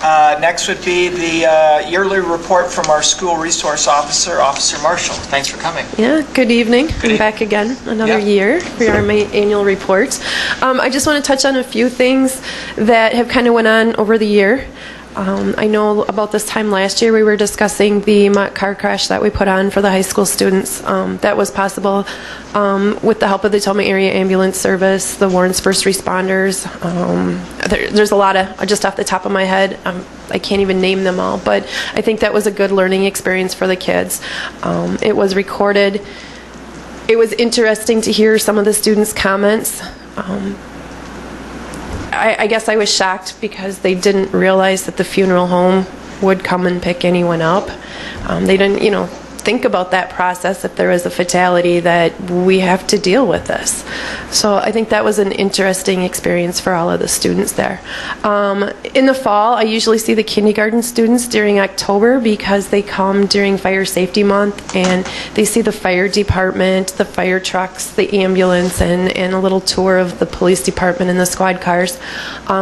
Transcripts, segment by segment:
Next would be the yearly report from our school resource officer, Officer Marshall. Thanks for coming. Yeah, good evening. I'm back again another year for our annual reports. I just want to touch on a few things that have kind of went on over the year. I know about this time last year we were discussing the mock car crash that we put on for the high school students. That was possible with the help of the Tacoma Area Ambulance Service, the Warren's first responders. There's a lot of, just off the top of my head, I can't even name them all, but I think that was a good learning experience for the kids. It was recorded. It was interesting to hear some of the students' comments. I guess I was shocked because they didn't realize that the funeral home would come and pick anyone up. They didn't, think about that process if there was a fatality that we have to deal with this. So I think that was an interesting experience for all of the students there. In the fall, I usually see the kindergarten students during October because they come during Fire Safety Month and they see the fire department, the fire trucks, the ambulance, and a little tour of the police department and the squad cars.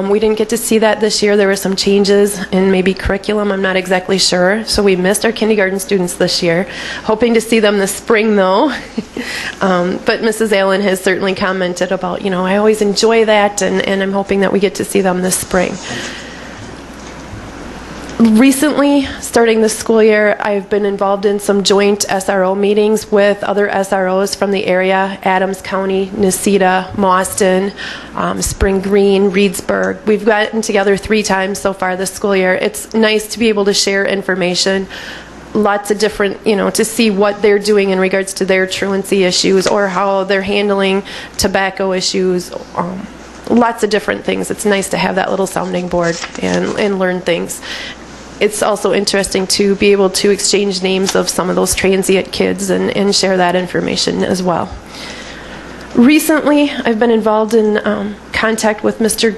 We didn't get to see that this year. There were some changes in maybe curriculum. I'm not exactly sure. So we missed our kindergarten students this year. Hoping to see them this spring, though. But Mrs. Allen has certainly commented about, I always enjoy that, and I'm hoping that we get to see them this spring. Recently, starting this school year, I've been involved in some joint SRO meetings with other SROs from the area, Adams County, Necedah, Mauston, Spring Green, Reedsburg. We've gotten together 3 times so far this school year. It's nice to be able to share information. Lots of different, to see what they're doing in regards to their truancy issues or how they're handling tobacco issues. Lots of different things. It's nice to have that little sounding board and learn things. It's also interesting to be able to exchange names of some of those transient kids and share that information as well. Recently, I've been involved in contact with Mr.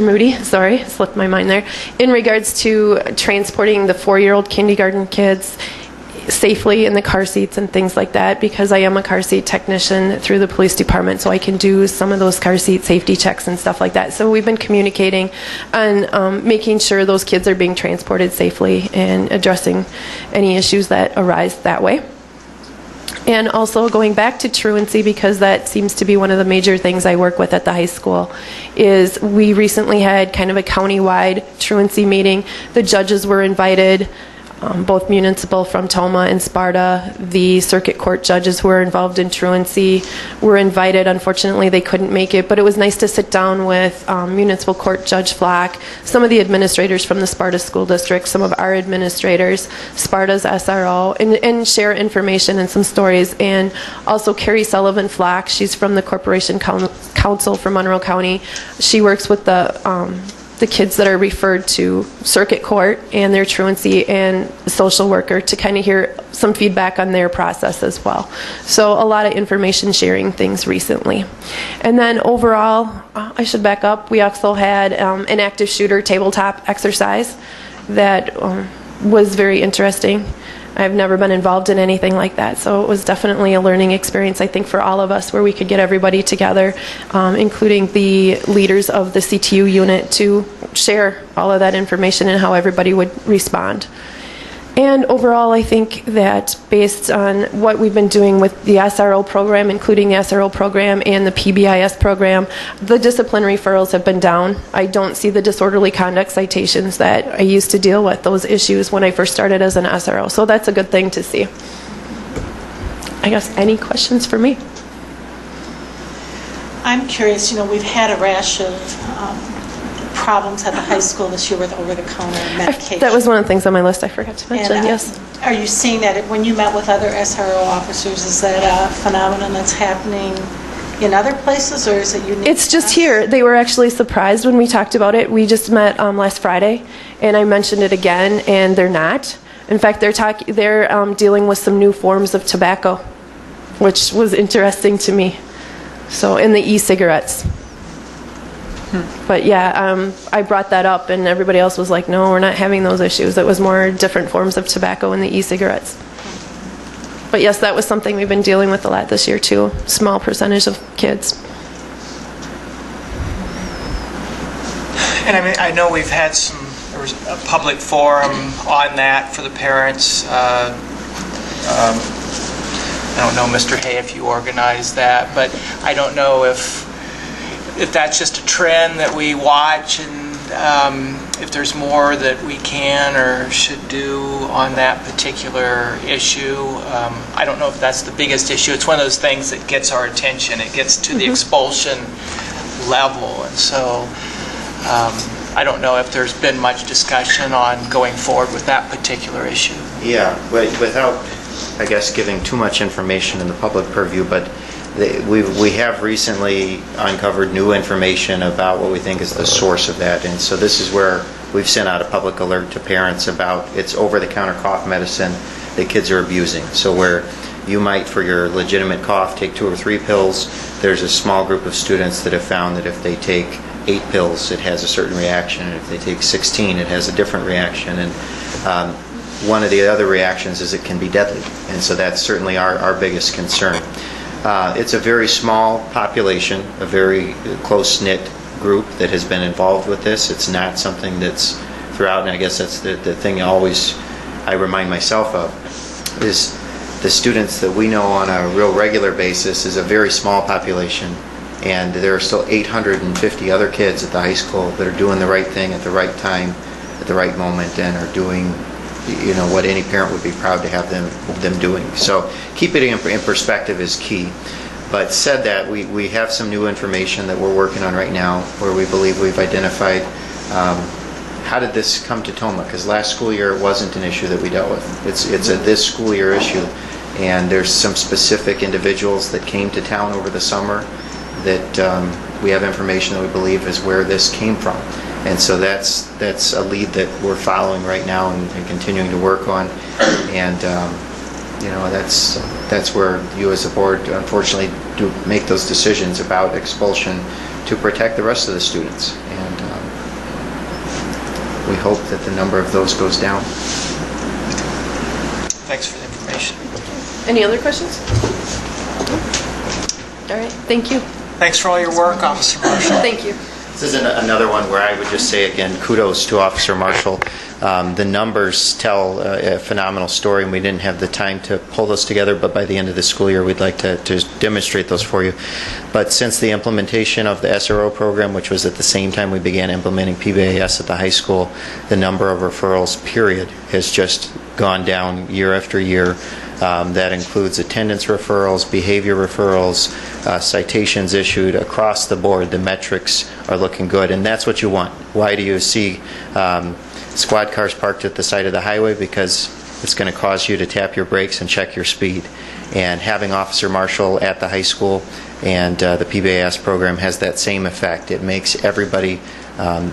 Moody, sorry, slipped my mind there, in regards to transporting the 4-year-old kindergarten kids safely in the car seats and things like that, because I am a car seat technician through the police department, so I can do some of those car seat safety checks and stuff like that. So we've been communicating and making sure those kids are being transported safely and addressing any issues that arise that way. And also going back to truancy, because that seems to be one of the major things I work with at the high school, is we recently had kind of a county-wide truancy meeting. The judges were invited, both municipal from Tacoma and Sparta. The circuit court judges who were involved in truancy were invited. Unfortunately, they couldn't make it, but it was nice to sit down with municipal court Judge Flock, some of the administrators from the Sparta School District, some of our administrators, Sparta's SRO, and share information and some stories. And also Carrie Sullivan Flock, she's from the Corporation Council for Monroe County. She works with the kids that are referred to circuit court and their truancy and social worker to kind of hear some feedback on their process as well. So a lot of information sharing things recently. And then overall, I should back up, we also had an active shooter tabletop exercise that was very interesting. I've never been involved in anything like that, so it was definitely a learning experience, I think, for all of us, where we could get everybody together, including the leaders of the CTU unit, to share all of that information and how everybody would respond. And overall, I think that based on what we've been doing with the SRO program, including the SRO program and the PBIS program, the discipline referrals have been down. I don't see the disorderly conduct citations that I used to deal with, those issues, when I first started as an SRO. So that's a good thing to see. I guess any questions for me? I'm curious, we've had a rash of problems at the high school this year with over-the-counter medication. That was one of the things on my list I forgot to mention, yes. Are you seeing that when you met with other SRO officers, is that a phenomenon that's happening in other places, or is it unique? It's just here. They were actually surprised when we talked about it. We just met last Friday, and I mentioned it again, and they're not. In fact, they're dealing with some new forms of tobacco, which was interesting to me. So, in the e-cigarettes. But yeah, I brought that up, and everybody else was like, no, we're not having those issues. It was more different forms of tobacco in the e-cigarettes. But yes, that was something we've been dealing with a lot this year too. Small percentage of kids. And I mean, I know we've had there was a public forum on that for the parents. I don't know, Mr. Hay, if you organized that, but I don't know if that's just a trend that we watch, and if there's more that we can or should do on that particular issue. I don't know if that's the biggest issue. It's one of those things that gets our attention. It gets to the expulsion level, and so I don't know if there's been much discussion on going forward with that particular issue. Yeah, without, I guess, giving too much information in the public purview, but we have recently uncovered new information about what we think is the source of that, and so this is where we've sent out a public alert to parents about it's over-the-counter cough medicine that kids are abusing. So where you might, for your legitimate cough, take 2 or 3 pills, there's a small group of students that have found that if they take 8 pills, it has a certain reaction, and if they take 16, it has a different reaction. And one of the other reactions is it can be deadly, and so that's certainly our biggest concern. It's a very small population, a very close-knit group that has been involved with this. It's not something that's throughout, and I guess that's the thing I remind myself of, is the students that we know on a real regular basis is a very small population, and there are still 850 other kids at the high school that are doing the right thing at the right time, at the right moment, and are doing what any parent would be proud to have them doing. So keeping it in perspective is key. But said that, we have some new information that we're working on right now where we believe we've identified how did this come to Toma, because last school year it wasn't an issue that we dealt with. It's a this school year issue, and there's some specific individuals that came to town over the summer that we have information that we believe is where this came from. And so that's a lead that we're following right now and continuing to work on. And that's where you as a board, unfortunately, do make those decisions about expulsion to protect the rest of the students. And we hope that the number of those goes down. Thanks for the information. Any other questions? All right, thank you. Thanks for all your work, Officer Marshall. Thank you. This is another one where I would just say again, kudos to Officer Marshall. The numbers tell a phenomenal story, and we didn't have the time to pull those together, but by the end of the school year, we'd like to demonstrate those for you. But since the implementation of the SRO program, which was at the same time we began implementing PBAS at the high school, the number of referrals, period, has just gone down year after year. That includes attendance referrals, behavior referrals, citations issued across the board. The metrics are looking good, and that's what you want. Why do you see squad cars parked at the side of the highway? Because it's going to cause you to tap your brakes and check your speed. And having Officer Marshall at the high school and the PBAS program has that same effect. It makes everybody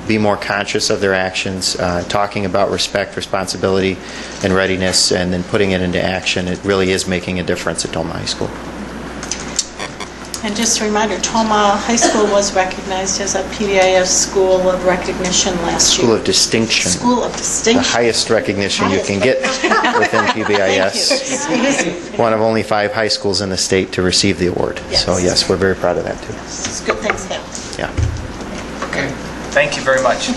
be more conscious of their actions, talking about respect, responsibility, and readiness, and then putting it into action. It really is making a difference at Toma High School. And just a reminder, Toma High School was recognized as a PBIS School of Recognition last year. School of Distinction. School of Distinction. The highest recognition you can get within PBIS. Thank you. One of only 5 high schools in the state to receive the award. Yes. So yes, we're very proud of that too. It's good things happening. Yeah. Okay. Thank you very much.